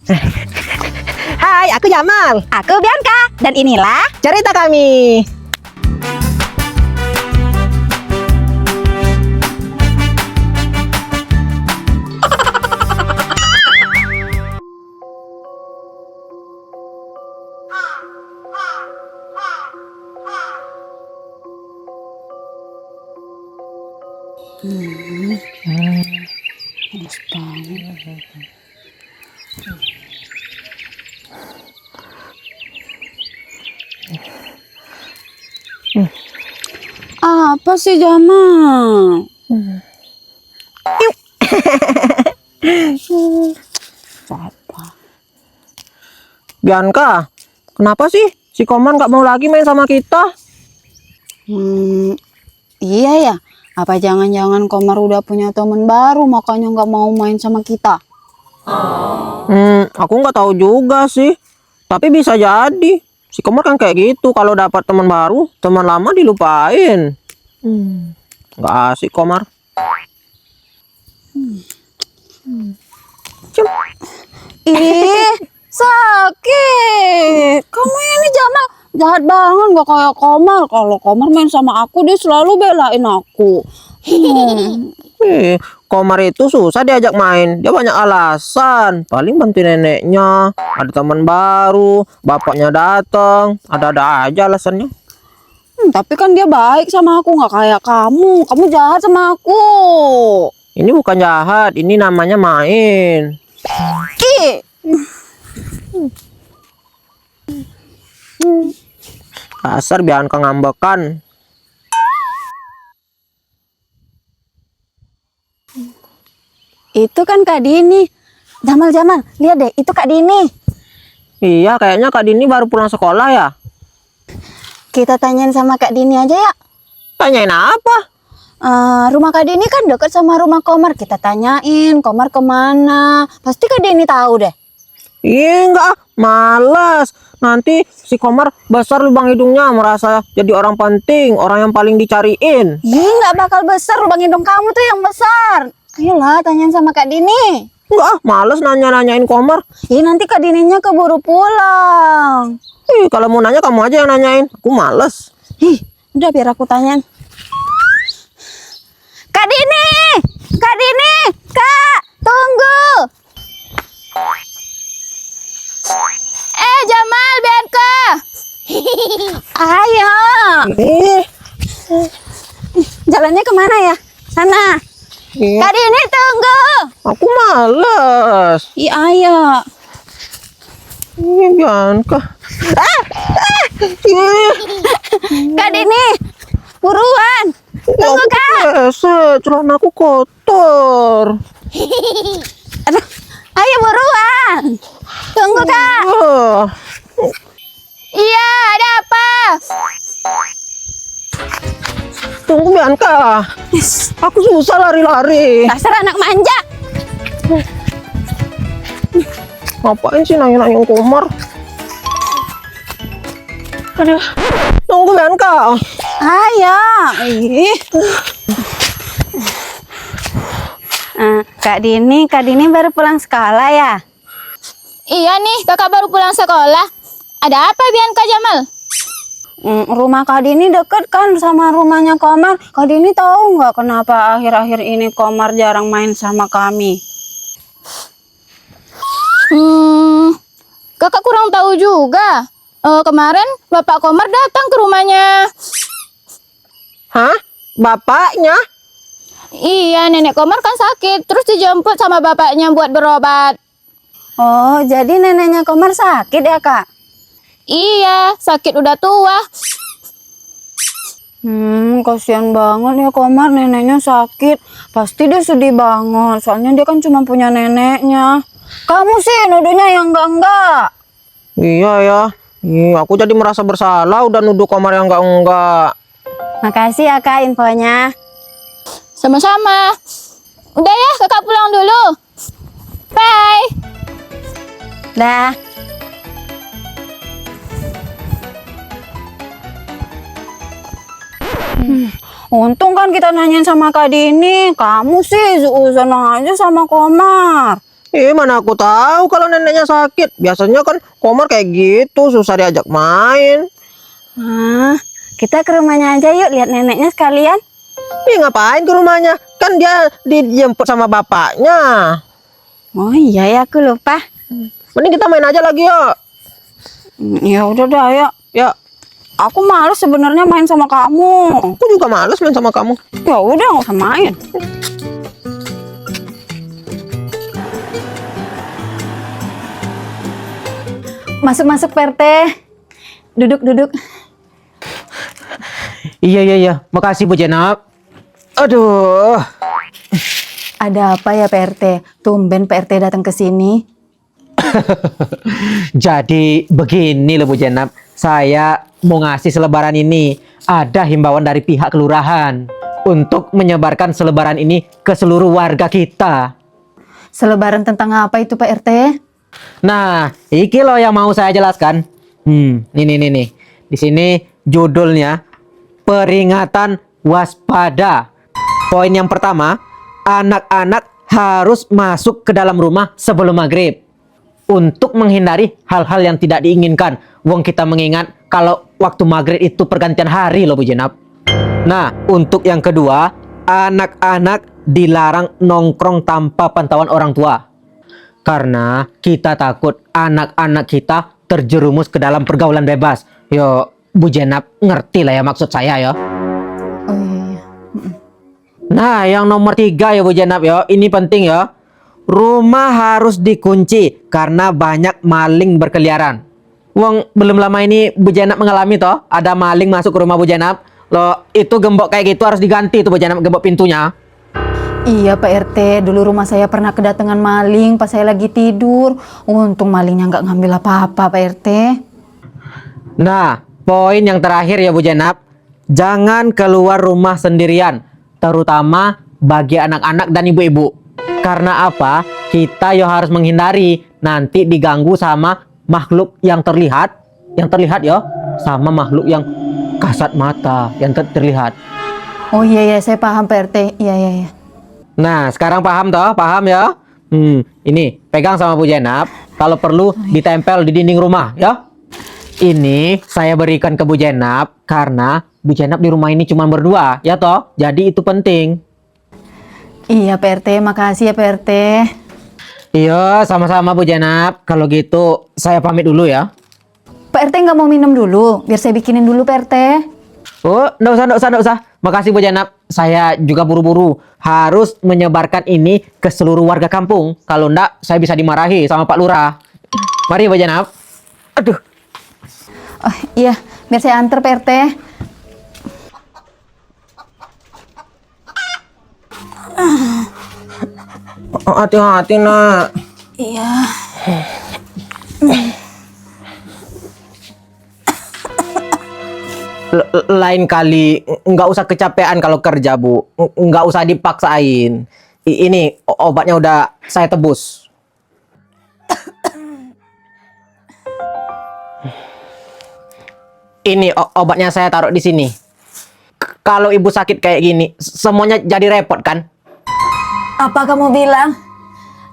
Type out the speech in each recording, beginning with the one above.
Hai, aku Jamal. Aku Bianca, dan inilah Cerita kami. apa sih Jamal? Bianca, kenapa sih si Koman nggak mau lagi main sama kita? Iya ya. Apa jangan-jangan Komar udah punya teman baru makanya nggak mau main sama kita? Aku nggak tahu juga sih. Tapi bisa jadi. Si Komar kan kayak gitu. Kalau dapat teman baru, teman lama dilupain. Nggak asik Komar. Ih, sakit. Kamu ini Jamal jahat banget, gak kayak Komar. Kalau Komar main sama aku dia selalu belain aku. Komar itu susah diajak main. Dia banyak alasan. Paling bantu neneknya. Ada teman baru. Bapaknya datang. Ada-ada aja alasannya. Tapi kan dia baik sama aku, nggak kayak kamu. Kamu jahat sama aku. Ini bukan jahat. Ini namanya main. Ih, Dasar Bianca ngambekan. itu kan Kak Dini. Jamal, lihat deh, itu Kak Dini. Iya, kayaknya Kak Dini baru pulang sekolah ya. Kita tanyain sama Kak Dini aja ya. Tanyain apa? Rumah Kak Dini kan deket sama rumah Komar. Kita tanyain Komar kemana. Pasti Kak Dini tahu deh. Iya, enggak, malas. Nanti si Komar besar lubang hidungnya, merasa jadi orang penting, orang yang paling dicariin. Ih, nggak bakal besar, lubang hidung kamu tuh yang besar. Ayolah, tanyain sama Kak Dini. Enggak, males nanya-nanyain Komar. Ih, nanti Kak Dininya keburu pulang. Kalau mau nanya kamu aja yang nanyain. Aku males. Ih, udah biar aku tanyain. Kak Dini! Kak Dini! Kak! Tunggu! Jamal, Bianca! Ayo! Jalannya kemana ya? Sana! Kak Dini, tunggu! Aku males. Iya, ayo! Ini Bianca. Kak Dini! Buruan! Tunggu, Kak! Celanaku kotor. Aduh, ayo buruan! Tunggu, Kak! Iya, ada apa? Tunggu Bianca. Aku susah lari-lari. Dasar anak manja! Ngapain sih nanya-nanya Komar? Aduh. Tunggu Bianca. Ayo! Ih. Kak Dini baru pulang sekolah ya? Iya nih, kakak baru pulang sekolah. Ada apa Bianca, Jamal? Rumah Kak Dini deket kan sama rumahnya Komar. Kak Dini tahu nggak kenapa akhir-akhir ini Komar jarang main sama kami? Kakak kurang tahu juga. Kemarin Bapak Komar datang ke rumahnya. Hah? Bapaknya? Iya, nenek Komar kan sakit. Terus dijemput sama bapaknya buat berobat. Oh, jadi neneknya Komar sakit ya, Kak? Iya, sakit udah tua. Kasihan banget ya Komar, neneknya sakit. Pasti dia sedih banget, soalnya dia kan cuma punya neneknya. Kamu sih nuduhnya yang enggak-enggak. Iya ya. Aku jadi merasa bersalah udah nuduh Komar yang enggak. Makasih ya Kak infonya. Sama-sama. Udah ya, kakak pulang dulu. Bye. Dah. Untung kan kita nanyain sama Kak Dini. Kamu sih seuzon aja sama Komar. Mana aku tahu kalau neneknya sakit. Biasanya kan Komar kayak gitu, susah diajak main. Kita ke rumahnya aja yuk, lihat neneknya sekalian. Ngapain ke rumahnya? Kan dia dijemput sama bapaknya. Oh iya ya, aku lupa. Mending kita main aja lagi yuk. Ya udah dah, ayo. Ya, Aku males sebenarnya main sama kamu. aku juga males main sama kamu. Ya udah, nggak usah main. Masuk-masuk PRT. Duduk. Iya. Makasih Bu Jenab. Aduh. Ada apa ya PRT? Tumben PRT datang ke sini. Jadi begini loh Bu Jenab. Saya mau ngasih selebaran ini. Ada himbauan dari pihak kelurahan untuk menyebarkan selebaran ini ke seluruh warga kita. Selebaran tentang apa itu Pak RT? Nah, iki loh yang mau saya jelaskan. Nih. Di sini judulnya peringatan waspada. Poin yang pertama, anak-anak harus masuk ke dalam rumah sebelum maghrib untuk menghindari hal-hal yang tidak diinginkan. Wong kita mengingat kalau waktu maghrib itu pergantian hari loh Bu Jenab. Nah, untuk yang kedua, anak-anak dilarang nongkrong tanpa pantauan orang tua. Karena kita takut anak-anak kita terjerumus ke dalam pergaulan bebas. Yo, Bu Jenab ngerti lah ya maksud saya ya. Oh iya. Nah, yang nomor 3 ya Bu Jenab ya. Ini penting ya. Rumah harus dikunci karena banyak maling berkeliaran. Wong belum lama ini Bu Jenab mengalami toh ada maling masuk ke rumah Bu Jenab. Loh, itu gembok kayak gitu harus diganti tuh Bu Jenab, gembok pintunya. Iya Pak RT, dulu rumah saya pernah kedatangan maling pas saya lagi tidur. Untung malingnya nggak ngambil apa-apa Pak RT. Nah, poin yang terakhir ya Bu Jenab. Jangan keluar rumah sendirian. Terutama bagi anak-anak dan ibu-ibu. Karena apa? Kita yo harus menghindari nanti diganggu sama makhluk yang terlihat. Yang terlihat ya, sama makhluk yang kasat mata yang terlihat. Oh iya, saya paham Pak RT. Iya. Nah, sekarang paham toh? Paham ya? Ini pegang sama Bu Jenab. Kalau perlu ditempel di dinding rumah ya. Ini saya berikan ke Bu Jenab karena Bu Jenab di rumah ini cuma berdua, ya toh? Jadi itu penting. Iya Pak RT, makasih ya Pak RT. Iya, sama-sama Bu Jenab. Kalau gitu saya pamit dulu ya. Pak RT nggak mau minum dulu, biar saya bikinin dulu Pak RT. Oh, nggak usah. Makasih Bu Jenab. Saya juga buru-buru harus menyebarkan ini ke seluruh warga kampung. Kalau enggak, saya bisa dimarahi sama Pak Lurah. Mari Bu Jenab. Aduh. Oh iya, biar saya antar Pak RT. Hati-hati nak. Iya. Lain kali nggak usah kecapean kalau kerja Bu, nggak usah dipaksain. Ini obatnya udah saya tebus. Ini obatnya saya taruh di sini. Kalau ibu sakit kayak gini, semuanya jadi repot kan? Apa kamu bilang?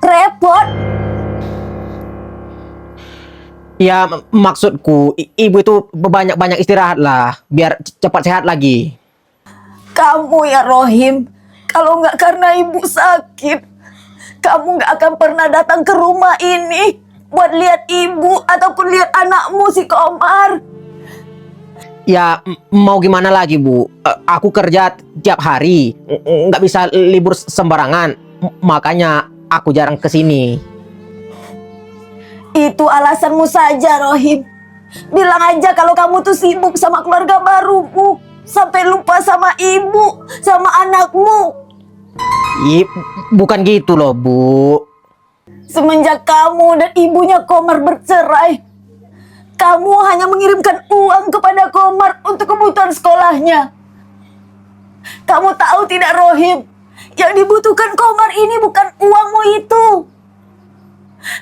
Repot? Ya maksudku, ibu itu banyak istirahat lah, biar cepat sehat lagi. Kamu ya Rohim, kalau nggak karena ibu sakit, kamu nggak akan pernah datang ke rumah ini buat lihat ibu ataupun lihat anakmu si Komar. Ya mau gimana lagi Bu, aku kerja tiap hari, nggak bisa libur sembarangan, makanya aku jarang kesini. Itu alasanmu saja Rohim. Bilang aja kalau kamu tuh sibuk sama keluarga barumu, sampai lupa sama ibu, sama anakmu. Bukan gitu loh Bu. Semenjak kamu dan ibunya Komar bercerai, kamu hanya mengirimkan uang kepada Komar untuk kebutuhan sekolahnya. Kamu tahu tidak Rohim, yang dibutuhkan Komar ini bukan uangmu itu.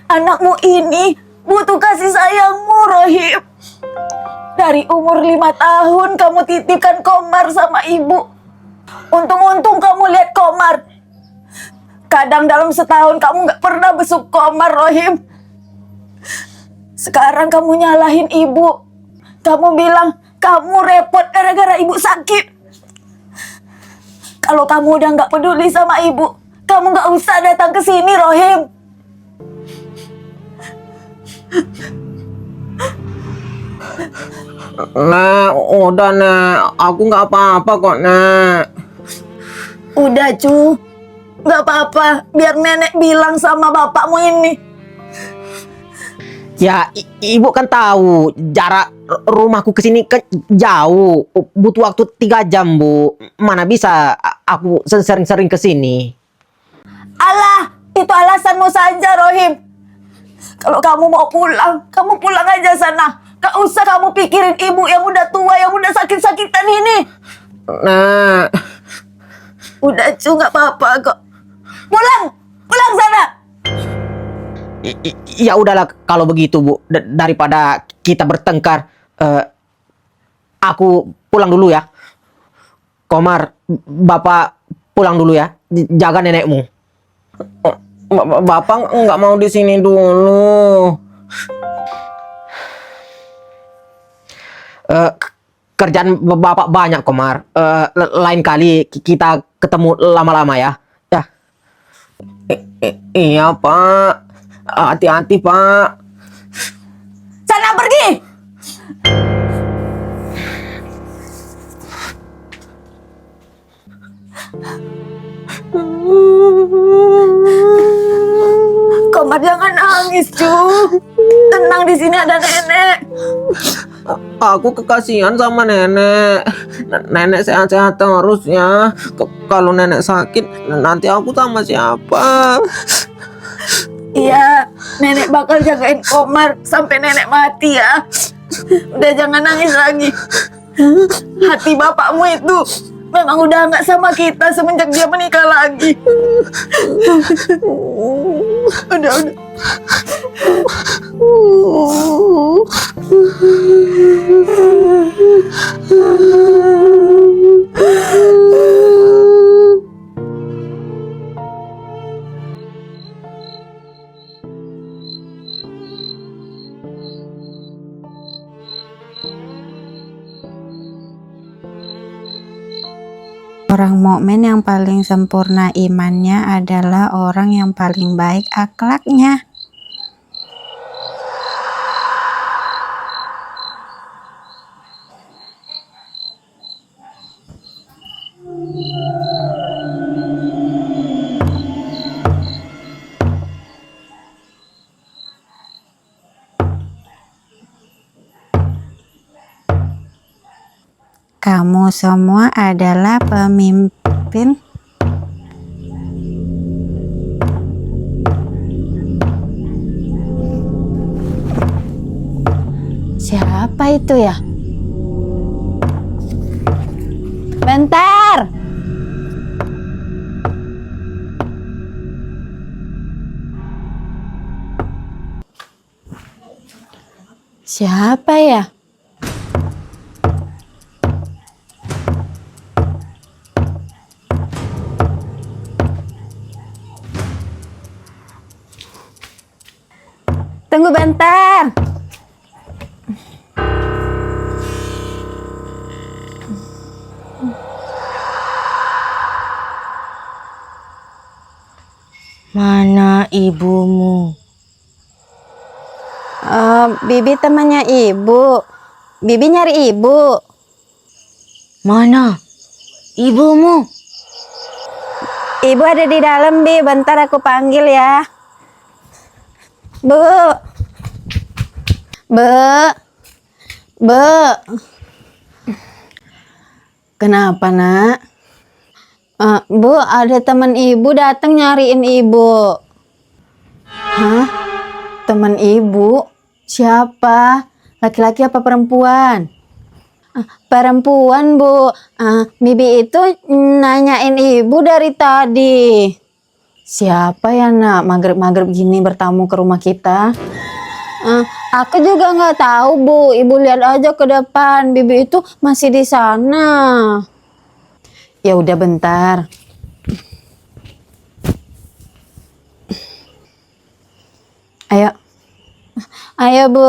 Anakmu ini butuh kasih sayangmu Rohim. Dari umur 5 tahun kamu titipkan Komar sama ibu. Untung-untung kamu lihat Komar. Kadang dalam setahun kamu nggak pernah besuk Komar, Rohim. Sekarang kamu nyalahin ibu. Kamu bilang kamu repot gara-gara ibu sakit. Kalau kamu udah nggak peduli sama ibu, kamu nggak usah datang ke sini, Rohim. Nek, udah Nek, aku nggak apa-apa kok Nek. Udah, Cu. Nggak apa-apa, biar nenek bilang sama bapakmu ini. Ya, ibu kan tahu jarak rumahku ke sini kan jauh. Butuh waktu 3 jam, Bu. Mana bisa aku sering-sering ke sini. Alah, itu alasanmu saja, Rohim. Kalau kamu mau pulang, kamu pulang aja sana. Gak usah kamu pikirin ibu yang udah tua, yang udah sakit-sakitan ini. Nek, Udah, Cu, nggak apa-apa kok. Pulang sana. Ya udahlah kalau begitu, Bu. Daripada kita bertengkar, aku pulang dulu ya. Komar, Bapak pulang dulu ya. Jaga nenekmu. Bapak nggak mau di sini dulu. Kerjaan Bapak banyak, Komar. Lain kali kita ketemu lama-lama ya. Ya. Iya Pak, hati-hati Pak. Sana pergi. Komar, jangan nangis, Cu. Tenang, di sini ada nenek. Aku kekasihan sama nenek. Nenek sehat-sehat terus ya. Kalau nenek sakit, nanti aku sama siapa? Iya, nenek bakal jagain Komar sampai nenek mati ya. Udah, jangan nangis lagi. Hati bapakmu itu memang udah nggak sama kita semenjak dia menikah lagi. Udah. Orang mukmin yang paling sempurna imannya adalah orang yang paling baik akhlaknya. Kamu semua adalah pemimpin. Siapa itu ya? Bentar. Siapa ya? Tunggu bentar. Mana ibumu? Bibi temannya ibu. Bibi nyari ibu. Mana ibumu? Ibu ada di dalam, Bi. Bentar aku panggil ya. Bu. Kenapa, Nak? Bu, ada teman ibu datang nyariin ibu. Hah? Teman ibu? Siapa? Laki-laki apa perempuan? Perempuan, Bu. Bibi itu nanyain ibu dari tadi. Siapa ya, Nak? Maghrib-maghrib gini bertamu ke rumah kita. Aku juga nggak tahu, Bu. Ibu lihat aja ke depan. Bibi itu masih di sana. Ya udah bentar. Ayo. Ayo, Bu.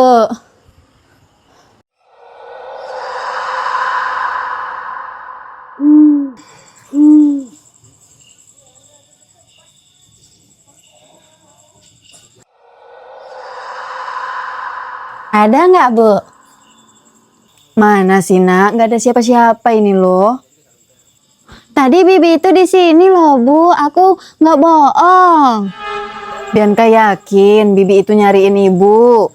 Ada nggak, Bu? Mana sih, Nak? Nggak ada siapa-siapa ini loh. Tadi Bibi itu di sini loh, Bu. Aku nggak bohong. Bianca yakin Bibi itu nyariin Ibu.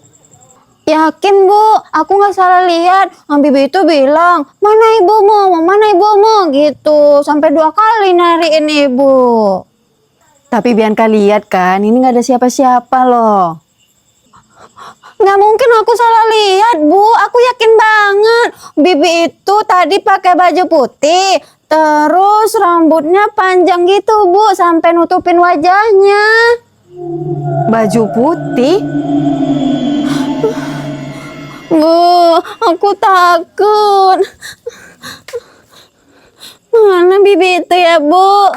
Yakin, Bu. Aku nggak salah lihat. Bibi itu bilang, mana ibumu? Mana ibumu? Gitu. Sampai 2 kali nyariin Ibu. Tapi Bianca lihat kan, ini nggak ada siapa-siapa loh. Nggak mungkin aku salah lihat, Bu. Aku yakin banget. Bibi itu tadi pakai baju putih. Terus rambutnya panjang gitu, Bu. Sampai nutupin wajahnya. Baju putih? Bu, aku takut. Mana Bibi itu ya, Bu?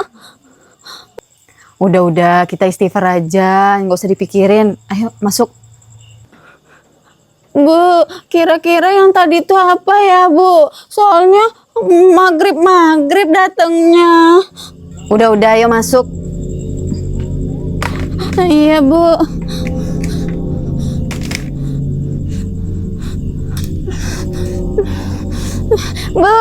Udah, kita istighfar aja. Nggak usah dipikirin. Ayo, masuk. Bu, kira-kira yang tadi itu apa ya, Bu? Soalnya maghrib datangnya. Udah, ayo masuk. Iya, Bu. Bu.